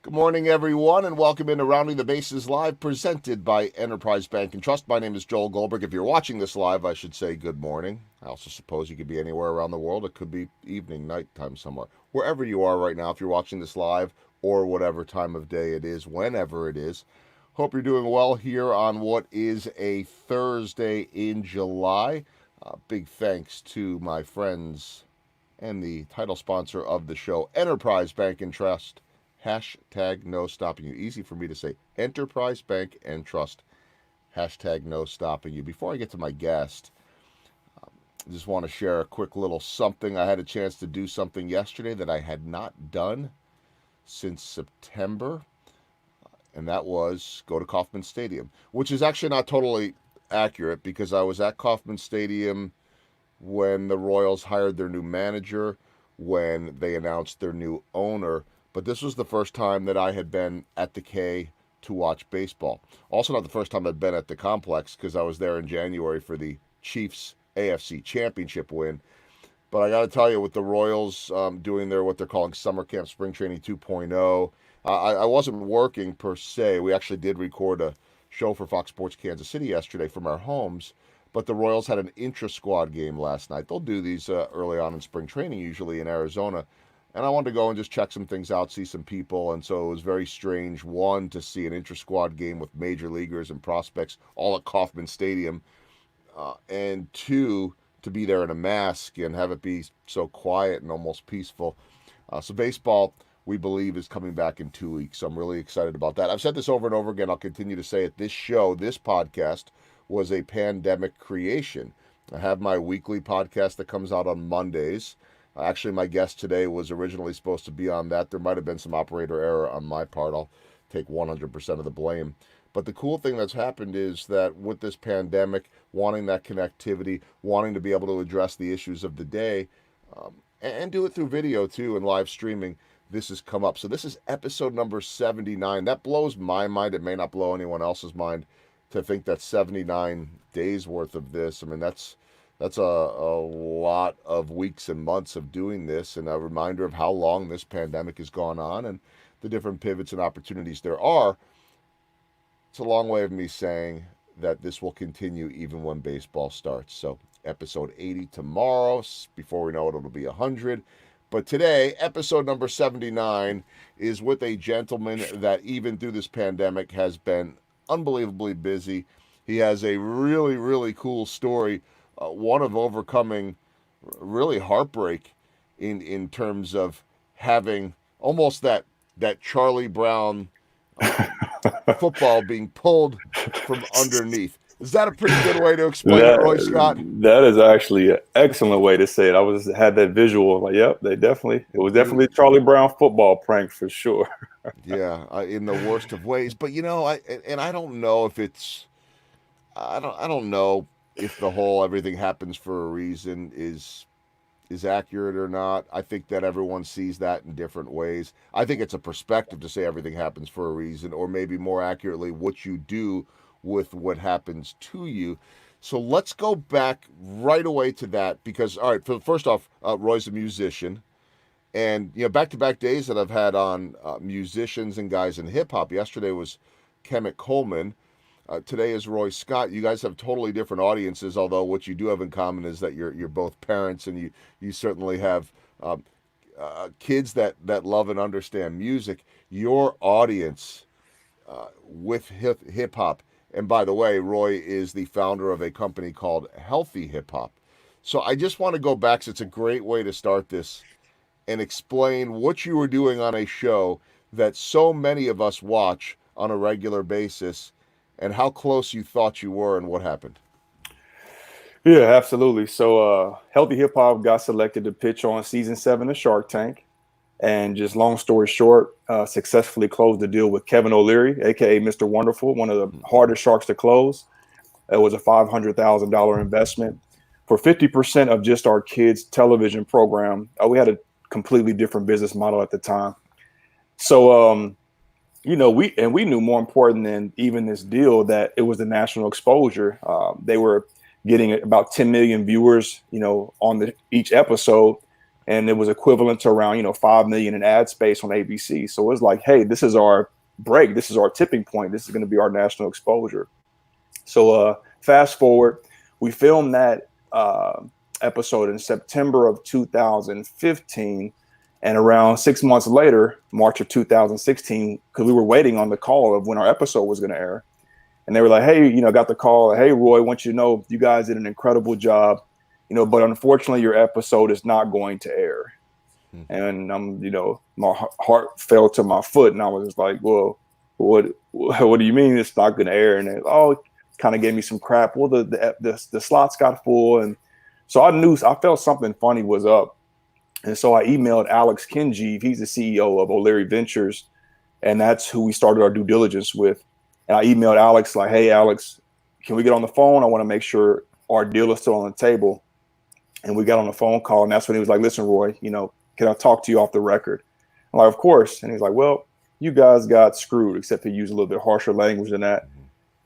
Good morning, everyone, and welcome into Rounding the Bases Live, presented by Enterprise Bank and Trust. My name is Joel Goldberg. If you're watching this live, I should say good morning. I also suppose you could be anywhere around the world. It could be evening, nighttime somewhere. Wherever you are right now, if you're watching this live or whatever time of day it is, whenever it is. Hope you're doing well here on what is a Thursday in July. Big thanks to my friends and the title sponsor of the show, Enterprise Bank and Trust. Hashtag no stopping you. Easy for me to say. Enterprise Bank and Trust. Hashtag no stopping you. Before I get to my guest, I just want to share a quick little something. I had a chance to do something yesterday that I had not done since September, and that was go to Kauffman Stadium, which is actually not totally accurate because I was at Kauffman Stadium when the Royals hired their new manager, when they announced their new owner. But this was the first time that I had been at the K to watch baseball. Also, not the first time I'd been at the complex because I was there in January for the Chiefs AFC Championship win. But I got to tell you, with the Royals doing their what they're calling summer camp, spring training 2.0, I wasn't working per se. We actually did record a show for Fox Sports Kansas City yesterday from our homes. But the Royals had an intra-squad game last night. They'll do these early on in spring training, usually in Arizona. And I wanted to go and just check some things out, see some people. And so it was very strange, one, to see an intra-squad game with major leaguers and prospects all at Kauffman Stadium. And two, to be there in a mask and have it be so quiet and almost peaceful. So baseball, we believe, is coming back in 2 weeks. So I'm really excited about that. I've said this over and over again. I'll continue to say it. This show, this podcast, was a pandemic creation. I have my weekly podcast that comes out on Mondays. Actually, my guest today was originally supposed to be on that. There might have been some operator error on my part. I'll take 100% of the blame. But the cool thing that's happened is that with this pandemic, wanting that connectivity, wanting to be able to address the issues of the day, and do it through video too and live streaming, this has come up. So this is episode number 79. That blows my mind. It may not blow anyone else's mind to think that 79 days worth of this. I mean, that's a lot of weeks and months of doing this, and a reminder of how long this pandemic has gone on and the different pivots and opportunities there are. It's a long way of me saying that this will continue even when baseball starts. So episode 80 tomorrow. Before we know it, it'll be 100. But today, episode number 79 is with a gentleman that even through this pandemic has been unbelievably busy. He has a really, really cool story, one of overcoming really heartbreak in terms of having almost that Charlie Brown football being pulled from underneath. Is that a pretty good way to explain it, Roy Scott? That is actually an excellent way to say it. I was had that visual. Like, yep, it was definitely a Charlie Brown football prank for sure. Yeah, in the worst of ways. But I don't know if it's, I don't know if the whole everything happens for a reason is accurate or not. I think that everyone sees that in different ways. I think it's a perspective to say everything happens for a reason, or maybe more accurately, what you do with what happens to you. So let's go back right away to that because, all right, first off, Roy's a musician. And, back to back days that I've had on musicians and guys in hip hop. Yesterday was Kemet Coleman. Today is Roy Scott. You guys have totally different audiences, although what you do have in common is that you're both parents, and you certainly have kids that love and understand music. Your audience with hip hop, and by the way, Roy is the founder of a company called Healthy Hip Hop. So I just want to go back, so it's a great way to start this, and explain what you were doing on a show that so many of us watch on a regular basis, and how close you thought you were and what happened. Yeah, absolutely. So, Healthy Hip Hop got selected to pitch on season 7 of Shark Tank, and just long story short, successfully closed the deal with Kevin O'Leary, aka Mr. Wonderful, one of the hardest sharks to close. It was a $500,000 investment for 50% of just our kids' television program. We had a completely different business model at the time. So, we knew more important than even this deal that it was the national exposure. They were getting about 10 million viewers, on each episode. and it was equivalent to around, 5 million in ad space on ABC. So it was like, hey, this is our break. This is our tipping point. This is going to be our national exposure. So fast forward, we filmed that episode in September of 2015. And around 6 months later, March of 2016, because we were waiting on the call of when our episode was going to air. And they were like, hey, got the call. Hey, Roy, I want you to know you guys did an incredible job, but unfortunately your episode is not going to air. Mm-hmm. And my heart fell to my foot. And I was just like, well, what do you mean it's not going to air? And they, kind of gave me some crap. Well, the slots got full. And so I felt something funny was up. And so I emailed Alex Kinjeev. He's the CEO of O'Leary Ventures. And that's who we started our due diligence with. And I emailed Alex like, hey, Alex, can we get on the phone? I want to make sure our deal is still on the table. And we got on the phone call. And that's when he was like, listen, Roy, can I talk to you off the record? I'm like, of course. And he's like, well, you guys got screwed, except he used a little bit harsher language than that.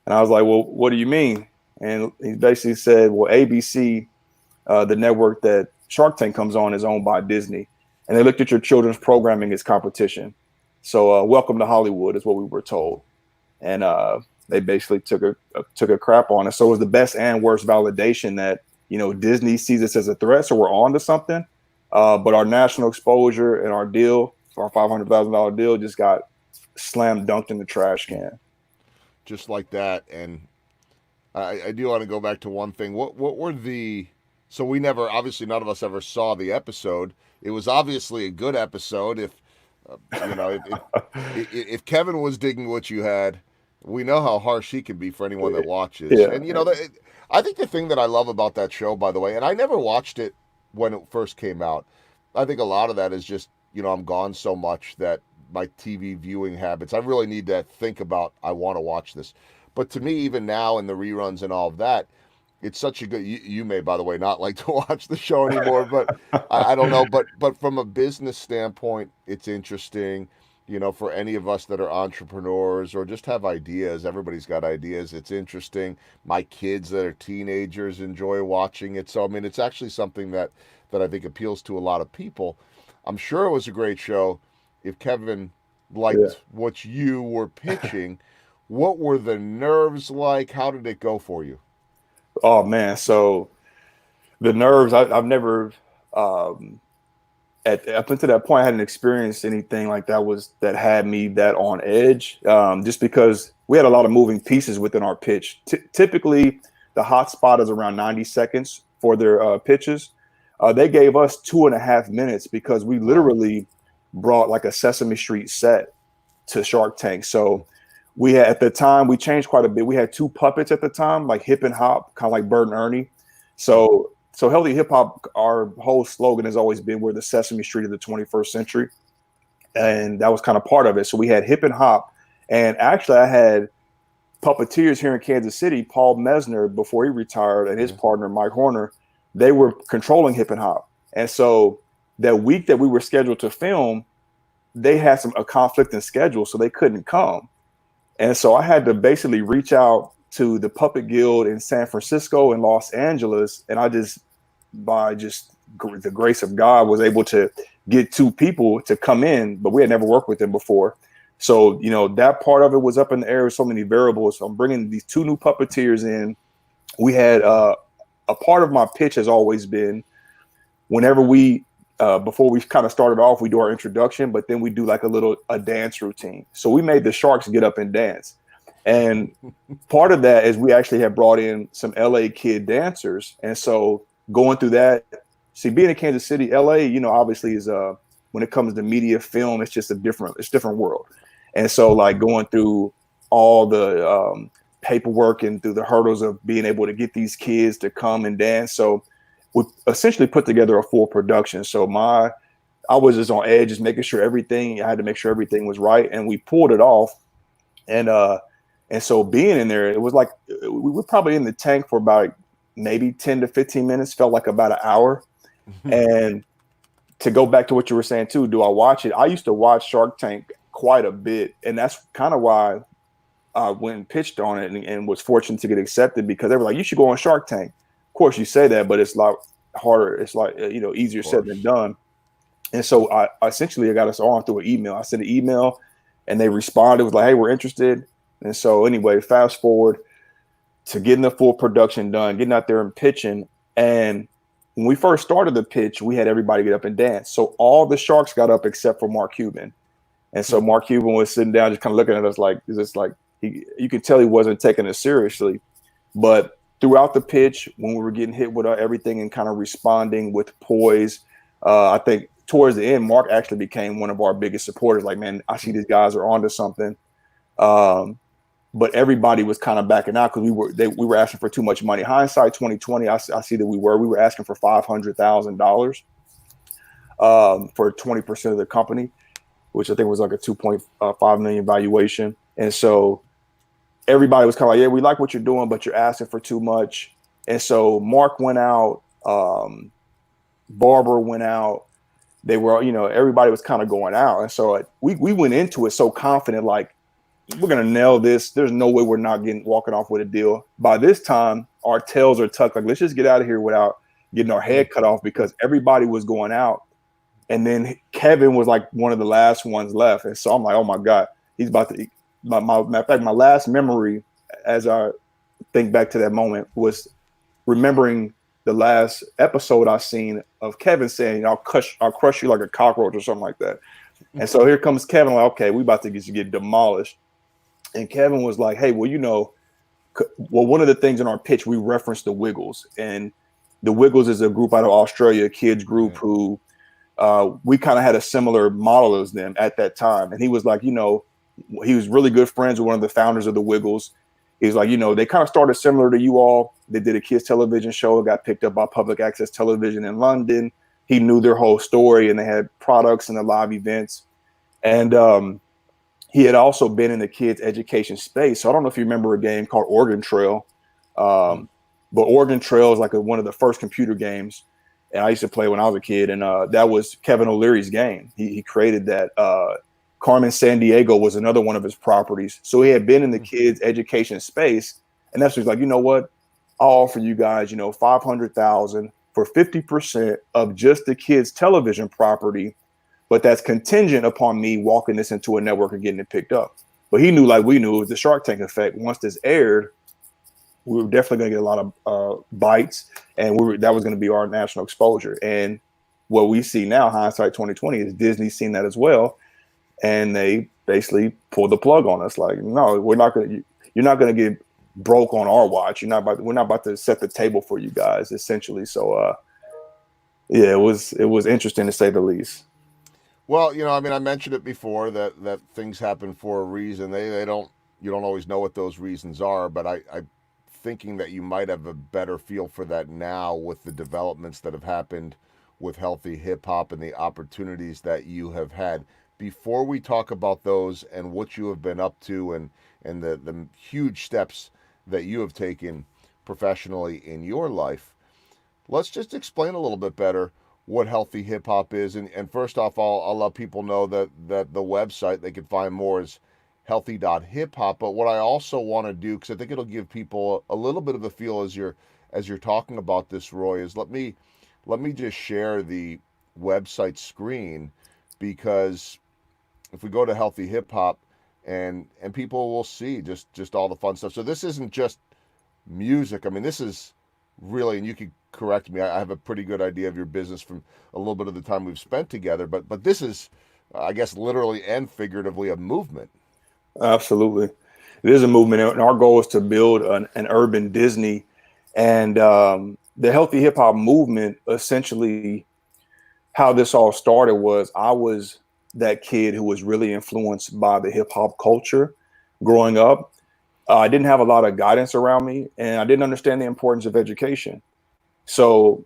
And I was like, well, what do you mean? And he basically said, well, ABC, the network that Shark Tank comes on, is owned by Disney. And they looked at your children's programming as competition. So welcome to Hollywood is what we were told. And they basically took a crap on it. So it was the best and worst validation that, Disney sees us as a threat. So we're on to something. But our national exposure and our deal, our $500,000 deal, just got slam dunked in the trash can. Just like that. And I do want to go back to one thing. What were so we never, obviously none of us ever saw the episode. It was obviously a good episode. If Kevin was digging what you had, we know how harsh he can be for anyone that watches. Yeah. And, I think the thing that I love about that show, by the way, and I never watched it when it first came out. I think a lot of that is just, I'm gone so much that my TV viewing habits, I really need to think about, I want to watch this. But to me, even now in the reruns and all of that, it's such a good, you may, by the way, not like to watch the show anymore, but I don't know. But from a business standpoint, it's interesting, for any of us that are entrepreneurs or just have ideas. Everybody's got ideas. It's interesting. My kids that are teenagers enjoy watching it. So, I mean, it's actually something that I think appeals to a lot of people. I'm sure it was a great show. If Kevin liked what you were pitching, what were the nerves like? How did it go for you? Oh man, so the nerves, I've never up until that point I hadn't experienced anything like that had me that on edge, just because we had a lot of moving pieces within our pitch. Typically the hot spot is around 90 seconds for their pitches. They gave us 2.5 minutes because we literally brought like a Sesame Street set to Shark Tank. So we had, at the time, we changed quite a bit. We had 2 puppets at the time, like Hip and Hop, kind of like Bert and Ernie. So Healthy Hip Hop, our whole slogan has always been, we're the Sesame Street of the 21st century. And that was kind of part of it. So we had Hip and Hop. And actually I had puppeteers here in Kansas City, Paul Mesner, before he retired, and his partner, Mike Horner, they were controlling Hip and Hop. And so that week that we were scheduled to film, they had a conflict in schedule, so they couldn't come. And so I had to basically reach out to the Puppet Guild in San Francisco and Los Angeles. And I by the grace of God, was able to get 2 people to come in, but we had never worked with them before. So, that part of it was up in the air with so many variables. So I'm bringing these 2 new puppeteers in. We had a part of my pitch has always been, whenever we before we kind of started off, we do our introduction, but then we do like a dance routine. So we made the sharks get up and dance. And part of that is we actually have brought in some LA kid dancers. And so going through that, see, being in Kansas City, LA, obviously is when it comes to media film, it's just different world. And so like going through all the paperwork and through the hurdles of being able to get these kids to come and dance. So we essentially put together a full production. So I was just on edge, just making sure I had to make sure everything was right. And we pulled it off. And so being in there, it was like, we were probably in the tank for about maybe 10 to 15 minutes, felt like about an hour. And to go back to what you were saying too, do I watch it? I used to watch Shark Tank quite a bit. And that's kind of why I went and pitched on it and was fortunate to get accepted, because they were like, you should go on Shark Tank. Of course you say that, but it's a lot harder. It's like, easier said than done. And so I essentially got us on through an email. I sent an email and they responded. It was like, hey, we're interested. And so anyway, fast forward to getting the full production done, getting out there and pitching. And when we first started the pitch, we had everybody get up and dance. So all the Sharks got up except for Mark Cuban. And so Mark Cuban was sitting down, just kind of looking at us like, is this like, you could tell he wasn't taking it seriously. But throughout the pitch, when we were getting hit with everything and kind of responding with poise, I think towards the end, Mark actually became one of our biggest supporters. Like, man, I see these guys are onto something. But everybody was kind of backing out because we were asking for too much money. Hindsight 2020, I see that we were asking for $500,000 for 20% of the company, which I think was like a 2.5 million valuation. And so everybody was kind of like, yeah, we like what you're doing, but you're asking for too much. And so Mark went out, Barber went out. They were, everybody was kind of going out. And so we went into it so confident, like, we're going to nail this. There's no way we're not walking off with a deal. By this time, our tails are tucked. Like, let's just get out of here without getting our head cut off, because everybody was going out. And then Kevin was like one of the last ones left. And so I'm like, oh my God, he's about to, matter of fact, my last memory as I think back to that moment was remembering the last episode I seen of Kevin saying, I'll crush you like a cockroach or something like that. And so here comes Kevin, like, okay, we about to get demolished. And Kevin was like, hey, well, one of the things in our pitch, we referenced the Wiggles. And the Wiggles is a group out of Australia, a kids group who we kind of had a similar model as them at that time. And he was like, he was really good friends with one of the founders of the Wiggles. He's like, they kind of started similar to you all. They did a kids television show. It got picked up by public access television in London. He knew their whole story, and they had products and the live events. And he had also been in the kids education space. So I don't know if you remember a game called Oregon Trail, but Oregon Trail is like one of the first computer games. And I used to play when I was a kid. And that was Kevin O'Leary's game. He created that. Carmen Sandiego was another one of his properties. So he had been in the kids education space. And that's what he's like, you know what? I'll offer you guys, $500,000 for 50% of just the kids television property. But that's contingent upon me walking this into a network and getting it picked up. But he knew, like we knew, it was the Shark Tank effect. Once this aired, we were definitely going to get a lot of bites, and that was going to be our national exposure. And what we see now, hindsight 2020, is Disney seen that as well, and they basically pulled the plug on us. Like, no, we're not going to. You're not going to get broke on our watch. We're not about to set the table for you guys, essentially. So, yeah, it was interesting to say the least. Well, I mentioned it before that things happen for a reason. You don't always know what those reasons are, but I'm thinking that you might have a better feel for that now with the developments that have happened with Healthy Hip Hop and the opportunities that you have had. Before we talk about those and what you have been up to and the huge steps that you have taken professionally in your life, let's just explain a little bit better what Healthy Hip Hop is. And first off, I'll let people know that the website they can find more is healthy.hiphop. But what I also want to do, because I think it'll give people a little bit of a feel as you're talking about this, Roy, is let me just share the website screen, because if we go to Healthy Hip Hop and people will see just all the fun stuff. So this isn't just music. This is really, and you can correct me, I have a pretty good idea of your business from a little bit of the time we've spent together, but this is, I guess, literally and figuratively a movement. Absolutely. It is a movement, and our goal is to build an urban Disney. And the Healthy Hip Hop movement, essentially how this all started was I was that kid who was really influenced by the hip hop culture growing up. I didn't have a lot of guidance around me, and I didn't understand the importance of education. So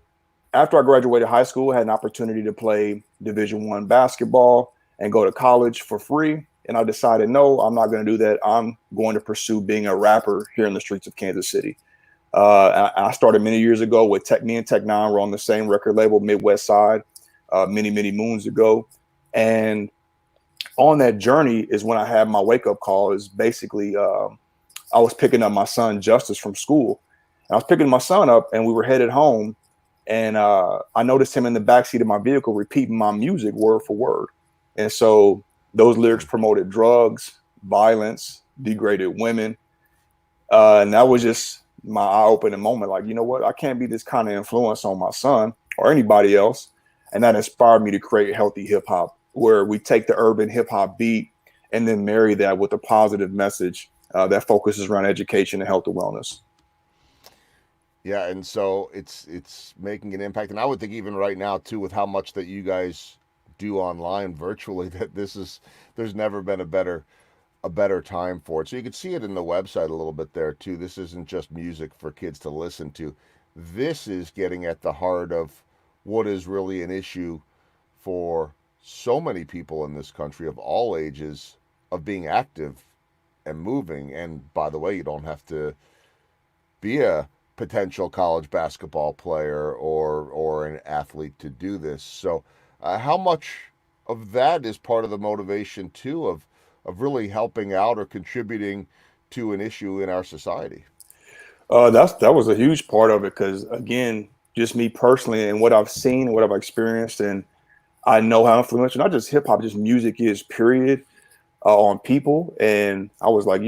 after I graduated high school, I had an opportunity to play Division I basketball and go to college for free. And I decided, no, I'm not going to do that. I'm going to pursue being a rapper here in the streets of Kansas City. I started many years ago with me and Tech Nine were on the same record label, Midwest Side, many moons ago. And on that journey is when I had my wake up call. Is basically I was picking up my son Justice from school. And I was picking my son up, and we were headed home. And I noticed him in the backseat of my vehicle repeating my music word for word. And so those lyrics promoted drugs, violence, degraded women. And that was just my eye-opening moment. Like, you know what? I can't be this kind of influence on my son or anybody else. And that inspired me to create healthy hip hop, where we take the urban hip hop beat and then marry that with a positive message that focuses around education and health and wellness. Yeah, and so it's making an impact, and I would think even right now too, with how much that you guys do online virtually, that this is there's never been a better time for it. So you can see it in the website a little bit there too. This isn't just music for kids to listen to. This is getting at the heart of what is really an issue for so many people in this country of all ages of being active and moving. And by the way, you don't have to be a potential college basketball player or an athlete to do this. So, how much of that is part of the motivation too of really helping out or contributing to an issue in our society? That was a huge part of it because, again, just me personally and what I've seen, what I've experienced, and I know how influential not just hip hop, just music is, period, on people. And I was like,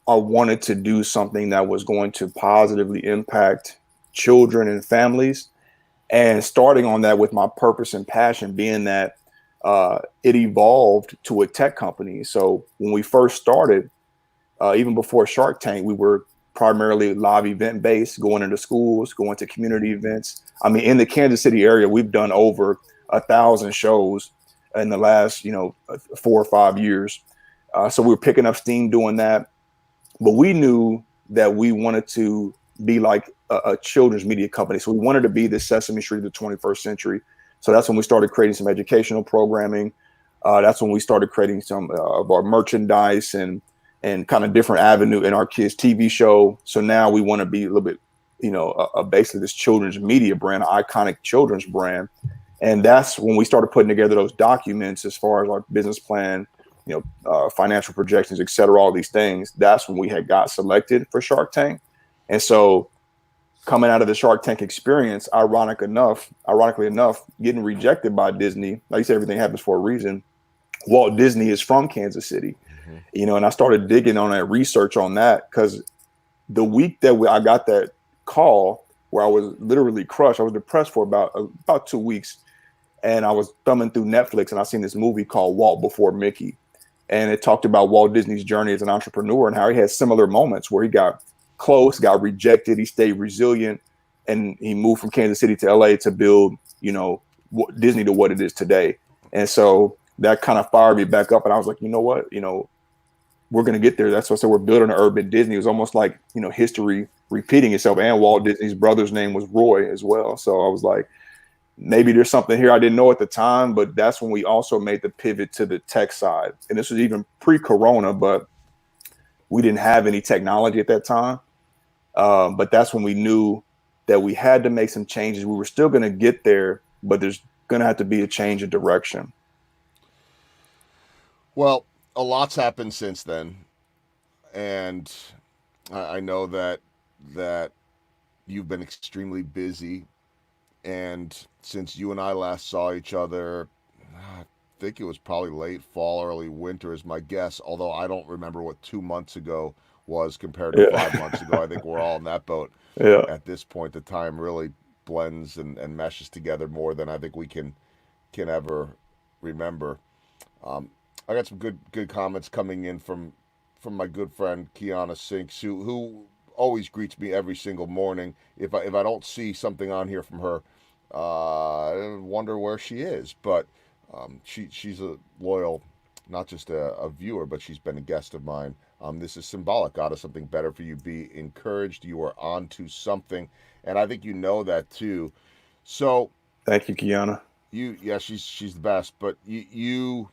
I wanted to do something that was going to positively impact children and families. And starting on that with my purpose and passion being that it evolved to a tech company. So when we first started, even before Shark Tank, we were primarily live event based, going into schools, going to community events. I mean, in the Kansas City area, we've done over 1,000 shows in the last, 4 or 5 years. So we were picking up steam doing that. But we knew that we wanted to be like a children's media company. So we wanted to be the Sesame Street of the 21st century. So that's when we started creating some educational programming. That's when we started creating some of our merchandise and kind of different avenue in our kids' TV show. So now we want to be a little bit, basically this children's media brand, iconic children's brand. And that's when we started putting together those documents as far as our business plan, financial projections, et cetera, all these things. That's when we had got selected for Shark Tank. And so coming out of the Shark Tank experience, ironically enough, getting rejected by Disney, like you said, everything happens for a reason. Walt Disney is from Kansas City, and I started digging on that research on that because the week that I got that call where I was literally crushed, I was depressed for about 2 weeks. And I was thumbing through Netflix and I seen this movie called Walt Before Mickey. And it talked about Walt Disney's journey as an entrepreneur and how he had similar moments where he got close, got rejected, he stayed resilient, and he moved from Kansas City to LA to build, Disney to what it is today. And so that kind of fired me back up. And I was like, you know what, we're going to get there. That's what I said. We're building an urban Disney. It was almost like, history repeating itself. And Walt Disney's brother's name was Roy as well. So I was like, maybe there's something here I didn't know at the time, but that's when we also made the pivot to the tech side. And this was even pre-corona, but we didn't have any technology at that time. But that's when we knew that we had to make some changes. We were still going to get there, but there's going to have to be a change of direction. Well, a lot's happened since then, and I know that you've been extremely busy. And since you and I last saw each other, I think it was probably late fall, early winter, is my guess. Although I don't remember what 2 months ago was compared to Yeah. 5 months ago. I think we're all in that boat Yeah. at this point. The time really blends and meshes together more than I think we can ever remember. Um, I got some good comments coming in from my good friend Kiana Sinks, who always greets me every single morning. If I don't see something on here from her, I wonder where she is. But she's a loyal, not just a viewer, but she's been a guest of mine. This is symbolic. God has something better for you. Be encouraged. You are on to something, and I think you know that too. So Thank you, Kiana. yeah, she's the best. But you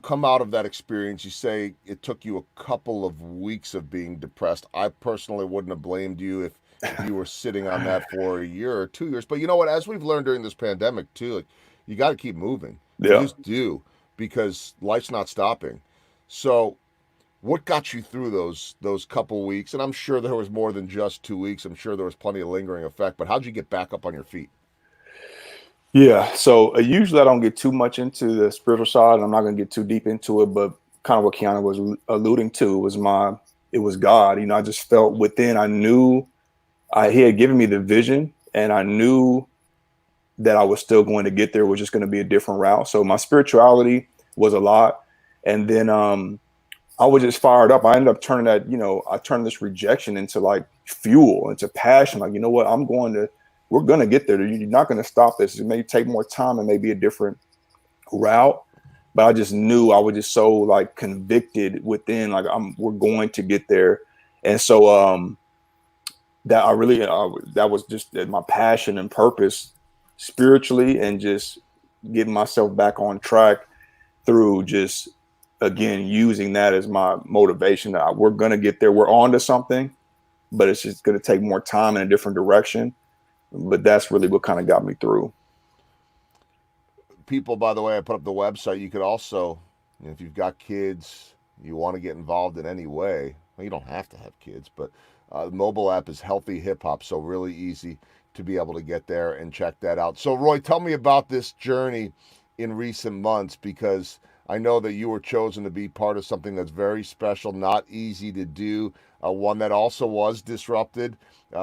come out of that experience. You say it took you a couple of weeks of being depressed. I personally wouldn't have blamed you if you were sitting on that for a year or 2 years. But you know what? As we've learned during this pandemic too, like you got to keep moving. You Yeah. just do because life's not stopping. So What got you through those couple weeks? And I'm sure there was more than just 2 weeks. I'm sure there was plenty of lingering effect. But how'd you get back up on your feet? Yeah. So usually I don't get too much into the spiritual side. I'm not going to get too deep into it, but kind of what Kiana was alluding to was it was God. I just felt within, I knew he had given me the vision, and I knew that I was still going to get there. It was just going to be a different route. So my spirituality was a lot. And then I was just fired up. I ended up turning I turned this rejection into like fuel, into passion. Like, you know what, we're going to get there. You're not going to stop this. It may take more time and maybe a different route. But I just knew, I was just so like convicted within, like we're going to get there. And so that was just my passion and purpose spiritually, and just getting myself back on track through just, again, using that as my motivation. We're going to get there. We're on to something, but it's just going to take more time in a different direction. But that's really what kind of got me through. People, by the way, I put up the website. You could also, if you've got kids, you want to get involved in any way. Well, you don't have to have kids, but the mobile app is Healthy Hip Hop, so really easy to be able to get there and check that out. So, Roy, tell me about this journey in recent months, because I know that you were chosen to be part of something that's very special, not easy to do, one that also was disrupted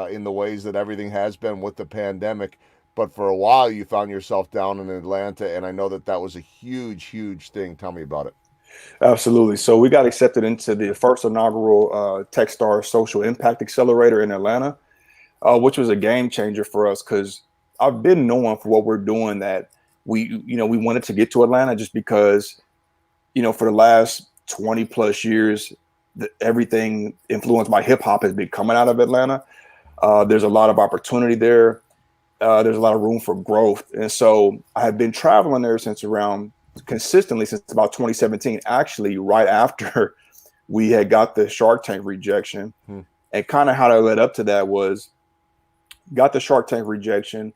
in the ways that everything has been with the pandemic. But for a while, you found yourself down in Atlanta, and I know that that was a huge, huge thing. Tell me about it. Absolutely. So we got accepted into the first inaugural Techstars Social Impact Accelerator in Atlanta, which was a game changer for us, because I've been knowing for what we're doing that we wanted to get to Atlanta, just because, for the last 20 plus years, everything influenced by hip hop has been coming out of Atlanta. There's a lot of opportunity there. There's a lot of room for growth. And so I had been traveling there consistently since about 2017, actually right after we had got the Shark Tank rejection. And kind of how that led up to that was, got the Shark Tank rejection,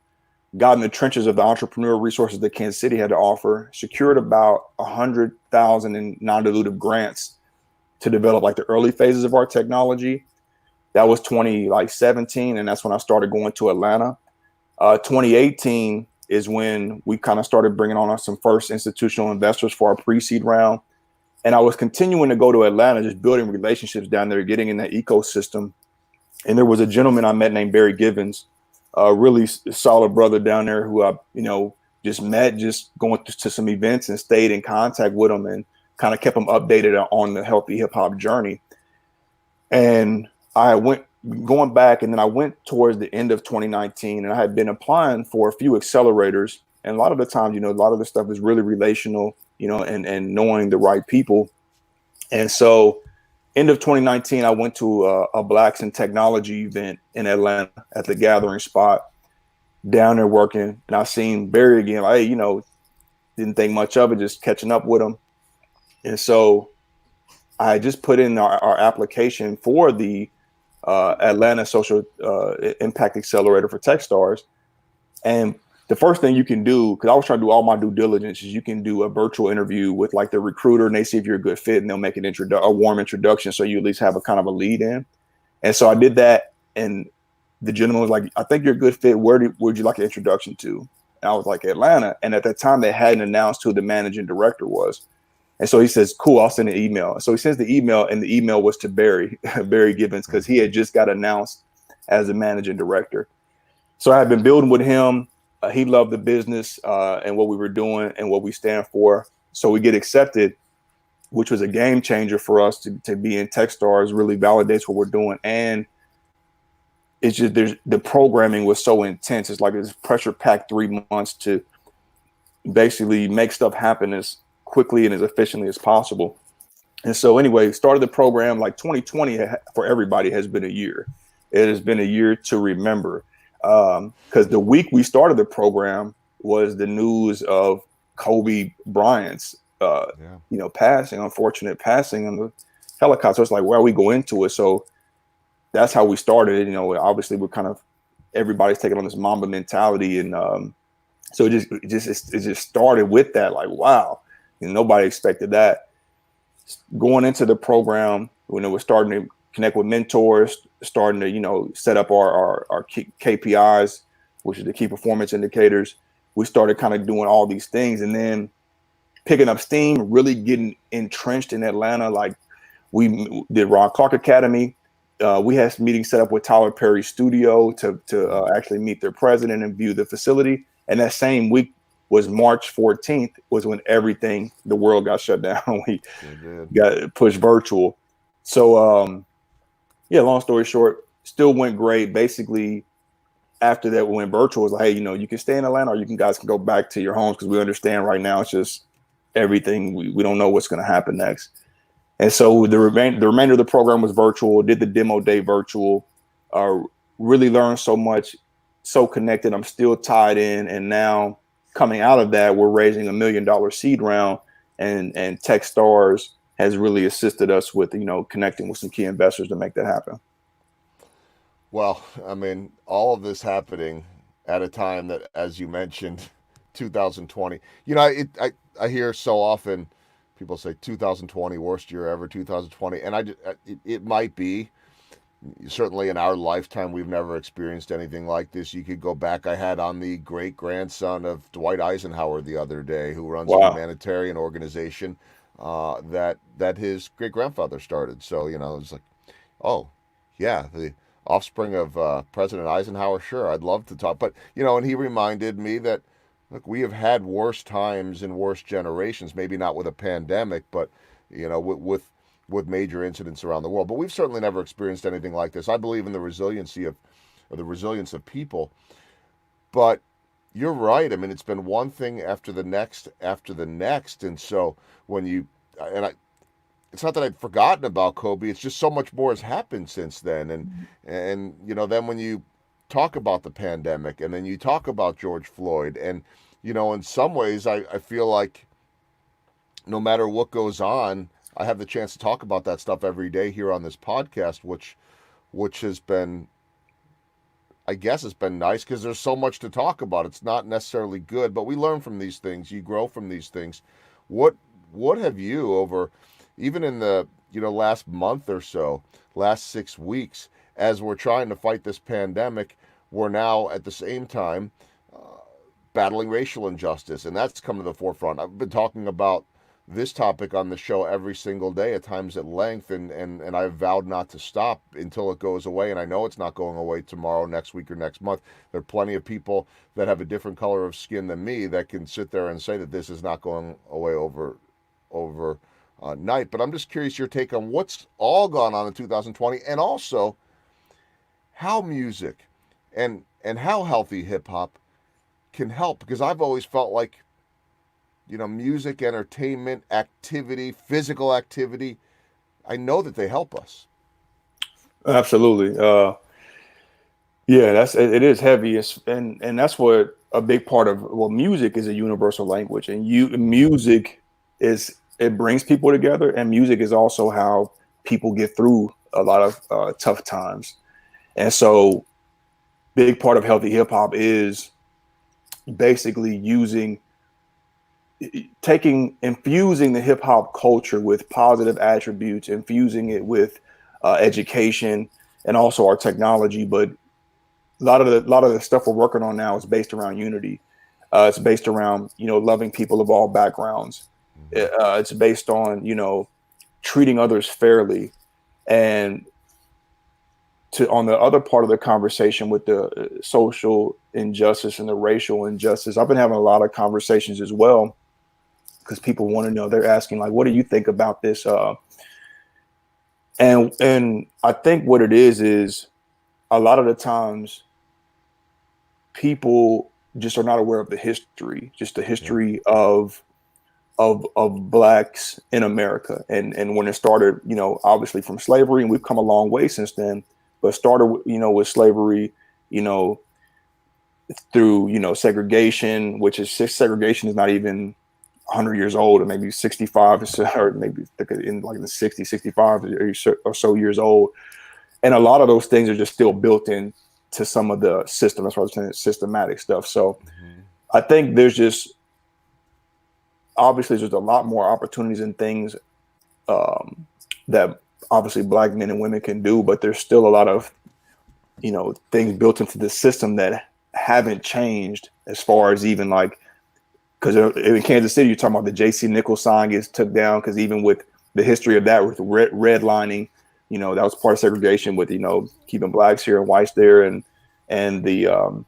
got in the trenches of the entrepreneurial resources that Kansas City had to offer, secured about 100,000 in non-dilutive grants to develop like the early phases of our technology. That was 2017, and that's when I started going to Atlanta. 2018 is when we kind of started bringing on some first institutional investors for our pre-seed round. And I was continuing to go to Atlanta, just building relationships down there, getting in that ecosystem. And there was a gentleman I met named Barry Givens, a really solid brother down there who I, just met, just going to some events, and stayed in contact with him and kind of kept him updated on the healthy hip hop journey. And I went going back, and then I went towards the end of 2019, and I had been applying for a few accelerators. And a lot of the times, a lot of the stuff is really relational, and knowing the right people. And so end of 2019, I went to a Blacks in Technology event in Atlanta at the Gathering Spot, down there working. And I seen Barry again, like, hey, didn't think much of it, just catching up with him. And so I just put in our application for the Atlanta Social Impact Accelerator for Techstars. And the first thing you can do, because I was trying to do all my due diligence, is you can do a virtual interview with like the recruiter, and they see if you're a good fit, and they'll make a warm introduction, so you at least have a kind of a lead in. And so I did that, and the gentleman was like, I think you're a good fit. Where would you like an introduction to? And I was like, Atlanta. And at that time, they hadn't announced who the managing director was. And so he says, cool, I'll send an email. So he sends the email, and the email was to Barry Givens, because he had just got announced as the managing director. So I had been building with him. He loved the business and what we were doing and what we stand for. So we get accepted, which was a game changer for us to be in Techstars. Really validates what we're doing. And it's just, the programming was so intense. It's like this pressure packed 3 months to basically make stuff happen as quickly and as efficiently as possible. And so anyway, started the program. Like 2020 for everybody has been a year. It has been a year to remember, because the week we started the program was the news of Kobe Bryant's unfortunate passing on the helicopter. It's like, where we go into it. So that's how we started. Obviously we're kind of, everybody's taking on this Mamba mentality. And so it just started with that, like, wow, nobody expected that. going into the program, when it was starting to connect with mentors, starting to, set up our KPIs, which is the key performance indicators, we started kind of doing all these things, and then picking up steam, really getting entrenched in Atlanta. Like, we did Ron Clark Academy. We had meetings set up with Tyler Perry's studio to actually meet their president and view the facility. And that same week was March 14th, was when the world got shut down. We got pushed virtual. So, long story short, still went great. Basically, after that, we went virtual. It was like, hey, you can stay in Atlanta, or guys can go back to your homes, because we understand right now it's just everything. We don't know what's going to happen next. And so the remainder of the program was virtual, did the demo day virtual, really learned so much, so connected. I'm still tied in. And now coming out of that, we're raising $1 million seed round, and Techstars has really assisted us with, connecting with some key investors to make that happen. Well, I mean, all of this happening at a time that, as you mentioned, 2020, I hear so often people say 2020, worst year ever, 2020. And it might be. Certainly in our lifetime, we've never experienced anything like this. You could go back. I had on the great-grandson of Dwight Eisenhower the other day, who runs a humanitarian organization that his great-grandfather started. So, it's like, oh, yeah, the offspring of President Eisenhower, sure, I'd love to talk. But, and he reminded me that, look, we have had worse times in worse generations, maybe not with a pandemic, but, with major incidents around the world. But we've certainly never experienced anything like this. I believe in the resilience of people. But you're right. I mean, it's been one thing after the next. And so it's not that I'd forgotten about Kobe. It's just so much more has happened since then. And then when you talk about the pandemic, and then you talk about George Floyd, and, in some ways I feel like no matter what goes on, I have the chance to talk about that stuff every day here on this podcast, which has been, I guess it's been nice, because there's so much to talk about. It's not necessarily good, but we learn from these things. You grow from these things. What have you, over, even in the, last month or so, last 6 weeks, as we're trying to fight this pandemic, we're now at the same time battling racial injustice, and that's come to the forefront. I've been talking about this topic on the show every single day, at times at length, and I've vowed not to stop until it goes away. And I know it's not going away tomorrow, next week, or next month. There are plenty of people that have a different color of skin than me that can sit there and say that this is not going away over night. But I'm just curious your take on what's all gone on in 2020, and also how music and how healthy hip hop can help, because I've always felt like, music, entertainment, activity, physical activity, I know that they help us. Absolutely. It is heavy. And that's what a big part of, music is a universal language, and music it brings people together, and music is also how people get through a lot of tough times. And so big part of healthy hip hop is basically infusing the hip hop culture with positive attributes, infusing it with education, and also our technology. But a lot of the stuff we're working on now is based around unity. It's based around, loving people of all backgrounds. It's based on, treating others fairly. And on the other part of the conversation with the social injustice and the racial injustice, I've been having a lot of conversations as well, because people want to know. They're asking, like, what do you think about this? And I think what it is a lot of the times people just are not aware of the history, just the history of blacks in America. And when it started, obviously from slavery, and we've come a long way since then, but started, with slavery, through, segregation, which is segregation is not even 100 years old, or maybe 65, or maybe in like the 60, 65 or so years old. And a lot of those things are just still built in to some of the system. That's why I'm saying systematic stuff. So I think obviously there's a lot more opportunities and things that obviously Black men and women can do, but there's still a lot of, things built into the system that haven't changed as far as even like, because in Kansas City, you're talking about the J.C. Nichols sign gets took down, because even with the history of that, with redlining, that was part of segregation with, keeping Blacks here and whites there, and the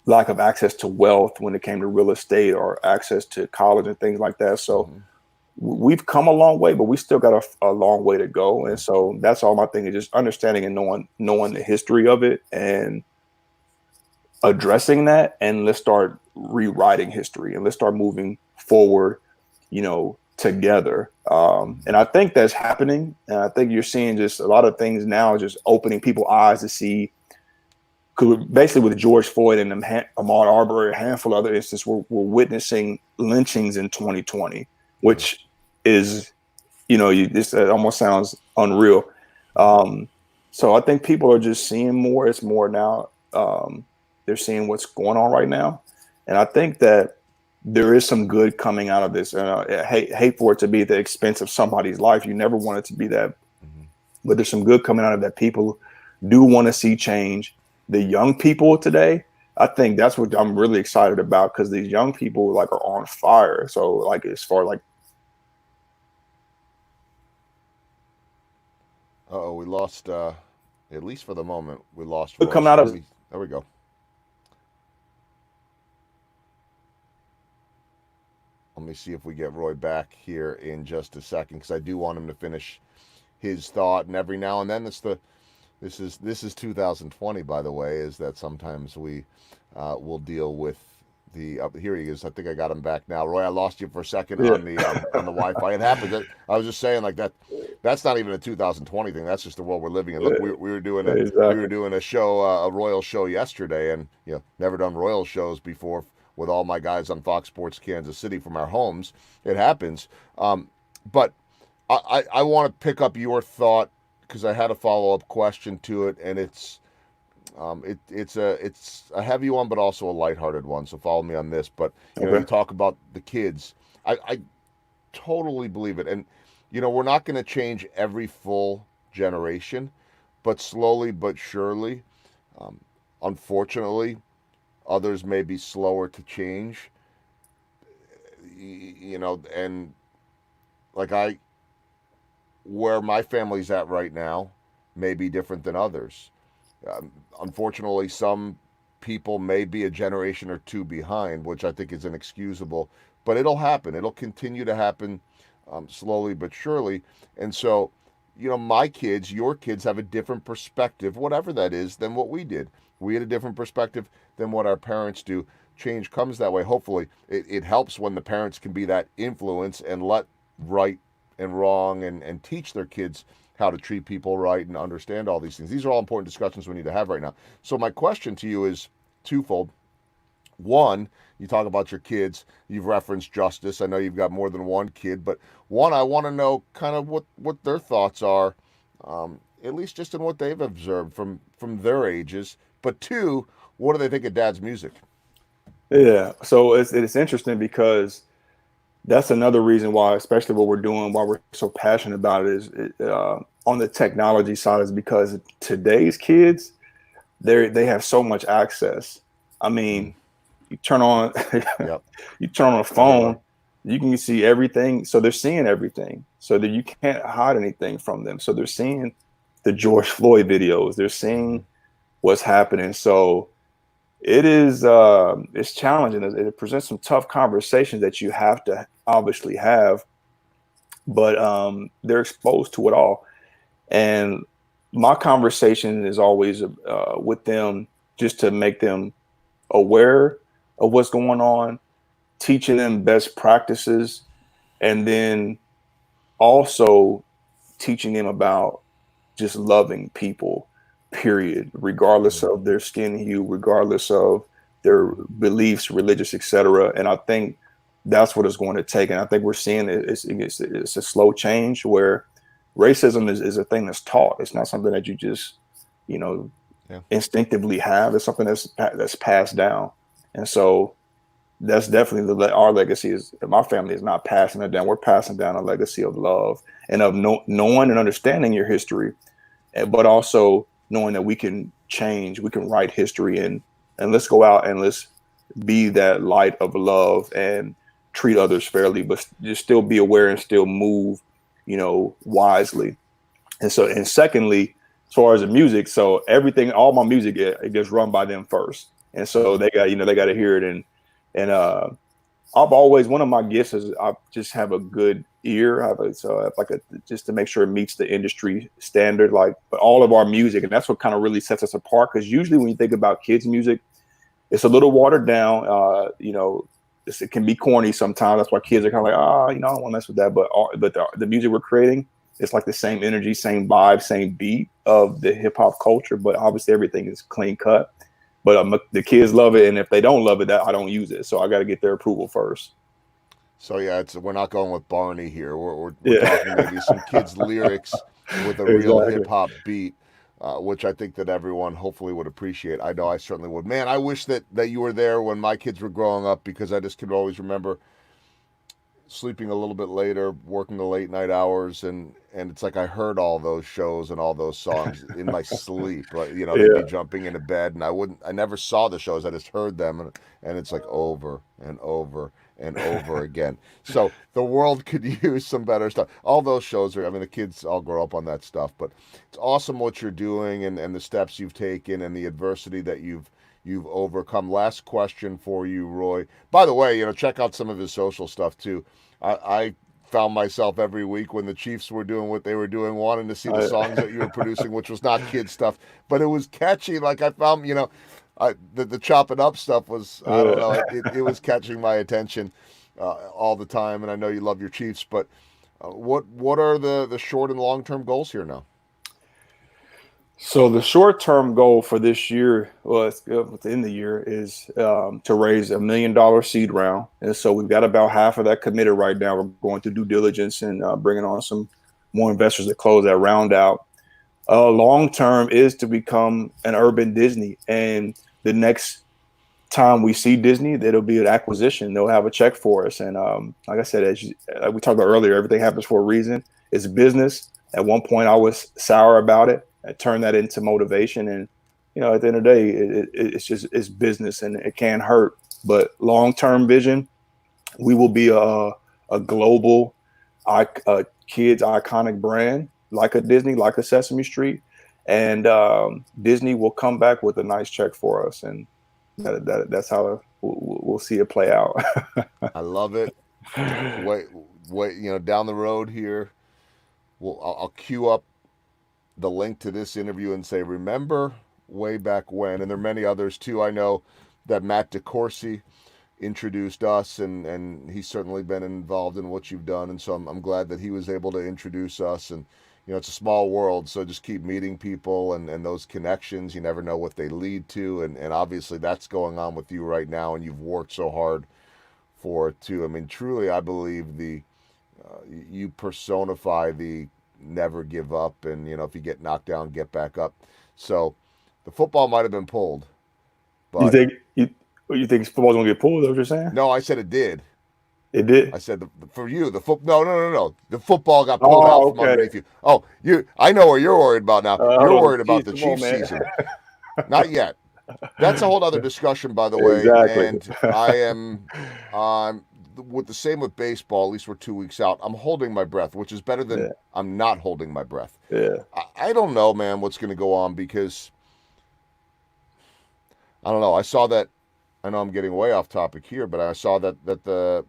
lack of access to wealth when it came to real estate or access to college and things like that. So we've come a long way, but we still got a long way to go. And so that's all my thing is just understanding and knowing the history of it and addressing that. And let's start rewriting history and let's start moving forward, together. And I think that's happening. And I think you're seeing just a lot of things now, just opening people's eyes to see. Because basically with George Floyd and Ahmaud Arbery, a handful of other instances, we're witnessing lynchings in 2020, which is, this almost sounds unreal. So I think people are just seeing more. It's more now. They're seeing what's going on right now. And I think that there is some good coming out of this. And I hate for it to be at the expense of somebody's life. You never want it to be that. But there's some good coming out of that. People do want to see change. The young people today, I think that's what I'm really excited about, because these young people like are on fire. So like as far like, we lost. At least for the moment, we lost. Come out of. There we go. Let me see if we get Roy back here in just a second, because I do want him to finish his thought. And every now and then, this is 2020, by the way, is that sometimes we will deal with the here he is. I think I got him back now. Roy, I lost you for a second on the Wi-Fi. It happens. I was just saying like that. That's not even a 2020 thing. That's just the world we're living in. Look, we were doing a show, a Royal show yesterday, and never done Royal shows before with all my guys on Fox Sports Kansas City from our homes. It happens. But I want to pick up your thought, because I had a follow-up question to it, and it's a heavy one, but also a lighthearted one. So follow me on this. But you talk about the kids. I totally believe it, and we're not going to change every full generation, but slowly but surely. Unfortunately, others may be slower to change. And like where my family's at right now may be different than others. Unfortunately, some people may be a generation or two behind, which I think is inexcusable, but it'll happen. It'll continue to happen slowly but surely. And so, my kids, your kids have a different perspective, whatever that is, than what we did. We had a different perspective than what our parents do. Change comes that way. Hopefully, it helps when the parents can be that influence and let right and wrong and teach their kids how to treat people right and understand all these things. These are all important discussions we need to have right now. So my question to you is twofold. One, you talk about your kids. You've referenced Justice. I know you've got more than one kid, but one, I want to know kind of what their thoughts are, at least just in what they've observed from their ages. But two, what do they think of Dad's music? Yeah, so it's interesting, because that's another reason why, especially what we're doing, why we're so passionate about it, is on the technology side, is because today's kids, they have so much access. I mean, you turn on you turn on a phone, you can see everything. So they're seeing everything, so that you can't hide anything from them. So they're seeing the George Floyd videos, they're seeing what's happening. So it is it's challenging. It presents some tough conversations that you have to obviously have, but they're exposed to it all. And my conversation is always with them, just to make them aware of what's going on, teaching them best practices, and then also teaching them about just loving people, period, regardless of their skin hue, regardless of their beliefs, religious, etc. And I think that's what it's going to take. And I think we're seeing it's a slow change, where racism is a thing that's taught. It's not something that you just, instinctively have. It's something that's passed down. And so that's definitely our legacy. Is my family is not passing it down. We're passing down a legacy of love and of knowing and understanding your history, but also knowing that we can change, we can write history, and let's go out and let's be that light of love and treat others fairly, but just still be aware and still move, wisely. And secondly, as far as the music, so everything, all my music, it gets run by them first, and so they got to hear it, and I've always, one of my gifts is I just have a good ear. Just to make sure it meets the industry standard, like, but all of our music, and that's what kind of really sets us apart. Because usually when you think about kids' music, it's a little watered down. It can be corny sometimes. That's why kids are kind of like, I don't want to mess with that. But the music we're creating, it's like the same energy, same vibe, same beat of the hip hop culture. But obviously everything is clean cut. But the kids love it, and if they don't love it, I don't use it. So I got to get their approval first. So yeah, we're not going with Barney here. We're talking maybe some kids' lyrics with a real hip hop beat, which I think that everyone hopefully would appreciate. I know I certainly would. Man, I wish that you were there when my kids were growing up, because I just could always remember sleeping a little bit later, working the late night hours, and it's like I heard all those shows and all those songs in my sleep. Like, they'd be jumping into bed, and I never saw the shows. I just heard them, and it's like over and over and over again. So the world could use some better stuff. All those shows are, I mean, the kids all grow up on that stuff, but it's awesome what you're doing, and the steps you've taken and the adversity that you've overcome. Last question for you, Roy. By the way, check out some of his social stuff too. I found myself every week when the Chiefs were doing what they were doing, wanting to see the songs that you were producing, which was not kid stuff, but it was catchy. Like I found, the chopping up stuff was, I don't know, it was catching my attention all the time. And I know you love your Chiefs, but what are the short and long term goals here now? So the short-term goal for this year, within the year, is to raise $1 million seed round, and so we've got about half of that committed right now. We're going through due diligence and bringing on some more investors to close that round out. Long-term is to become an urban Disney, and the next time we see Disney, it'll be an acquisition. They'll have a check for us, and like I said, like we talked about earlier, everything happens for a reason. It's business. At one point, I was sour about it. I turn that into motivation, and at the end of the day, it's business, and it can hurt. But long-term vision, we will be a global kids iconic brand, like a Disney, like a Sesame Street, and Disney will come back with a nice check for us, and that's how we'll see it play out. I love it. Wait, down the road here, I'll queue up the link to this interview and say, remember way back when. And there are many others too. I know that Matt DeCourcy introduced us, and he's certainly been involved in what you've done, and so I'm glad that he was able to introduce us. And it's a small world, so just keep meeting people and those connections. You never know what they lead to, and obviously that's going on with you right now, and you've worked so hard for it too. I mean, truly, I believe you personify the never give up, and if you get knocked down, get back up. So the football might have been pulled, but you think football's gonna get pulled? Is that what you're saying? No, I said it did. It did. I said for you, the foot. No. The football got pulled out from underneath you. Oh, I know what you're worried about now. You're worried about the Chiefs season. Not yet. That's a whole other discussion, by the way. Exactly. And I am with the same with baseball. At least we're 2 weeks out. I'm holding my breath, which is better than I'm not holding my breath. Yeah. I don't know, man, what's going to go on, because I don't know. I saw that. I know I'm getting way off topic here, but I saw that the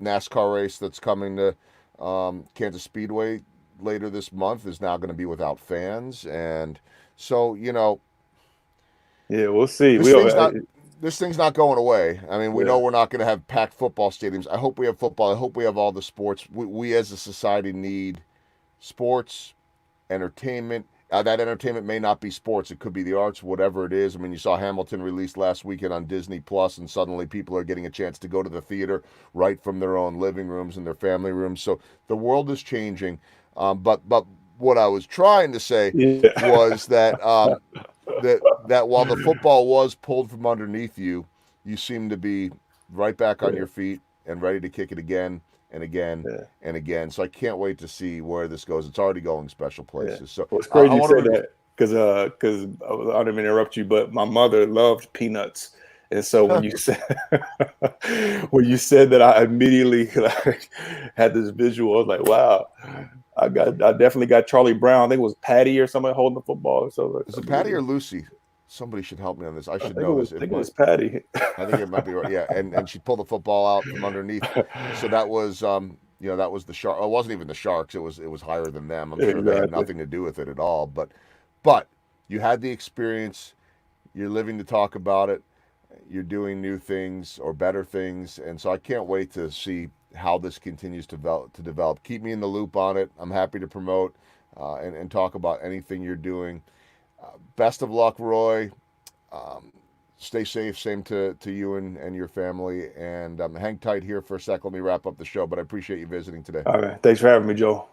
NASCAR race that's coming to Kansas Speedway later this month is now going to be without fans, and so yeah, we'll see. This thing's not going away. I mean, we know we're not going to have packed football stadiums. I hope we have football. I hope we have all the sports. We as a society need sports, entertainment. That entertainment may not be sports. It could be the arts, whatever it is. I mean, you saw Hamilton released last weekend on Disney Plus, and suddenly people are getting a chance to go to the theater right from their own living rooms and their family rooms. So the world is changing. But what I was trying to say was that that while the football was pulled from underneath you, you seem to be right back on Yeah, your feet and ready to kick it again and again yeah, and again. So I can't wait to see where this goes. It's already going special yeah. places. So Well, it's I crazy you want to said that because I didn't interrupt you, but my mother loved peanuts, and so when you said when you said that, I immediately like had this visual. I was like, wow, I definitely got Charlie Brown. I think it was Patty or somebody holding the football. So like, is it Patty or Lucy? Somebody should help me on this. I should know this. I If think it my was Patty. I think it might be right. Yeah, and she pulled the football out from underneath. So that was that was the shark. It wasn't even the Sharks. It was higher than them. I'm sure they had Exactly. nothing to do with it at all. But you had the experience. You're living to talk about it. You're doing new things or better things, and so I can't wait to see how this continues to develop. Keep me in the loop on it. I'm happy to promote and talk about anything you're doing. Best of luck, Roy. Um, Stay safe. Same to you and your family. And hang tight here for a sec. Let me wrap up the show. But I appreciate you visiting today. All right. Thanks for having me, Joe.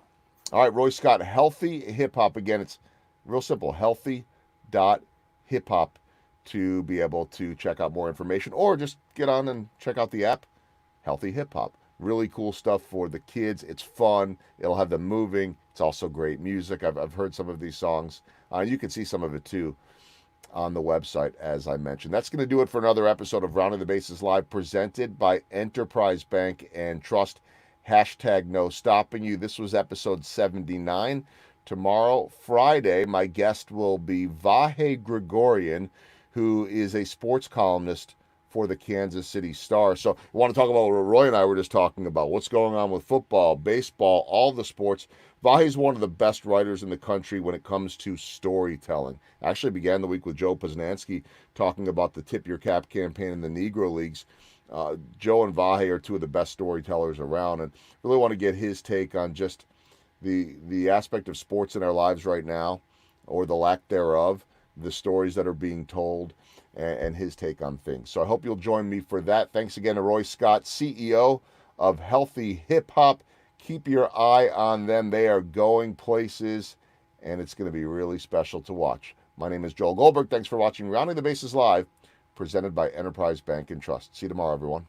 All right, Roy Scott, Healthy Hip Hop. Again, it's real simple. Healthy dot hip hop to be able to check out more information, or just get on and check out the app, Healthy Hip Hop. Really cool stuff for the kids. It's fun. It'll have them moving. It's also great music. I've heard some of these songs. You can see some of it too on the website, as I mentioned. That's going to do it for another episode of Rounding the Bases Live, presented by Enterprise Bank and Trust. Hashtag no stopping you. This was episode 79. Tomorrow, Friday, my guest will be Vahe Gregorian, who is a sports columnist for the Kansas City Star. So I want to talk about what Roy and I were just talking about. What's going on with football, baseball, all the sports. Vahe is one of the best writers in the country when it comes to storytelling. I actually began the week with Joe Poznansky talking about the Tip Your Cap campaign in the Negro Leagues. Joe and Vahe are two of the best storytellers around, and really want to get his take on just the aspect of sports in our lives right now, or the lack thereof, the stories that are being told, and his take on things. So I hope you'll join me for that. Thanks again to Roy Scott, CEO of Healthy Hip Hop. Keep your eye on them. They are going places, and it's going to be really special to watch. My name is Joel Goldberg. Thanks for watching Rounding the Bases Live, presented by Enterprise Bank and Trust. See you tomorrow, everyone.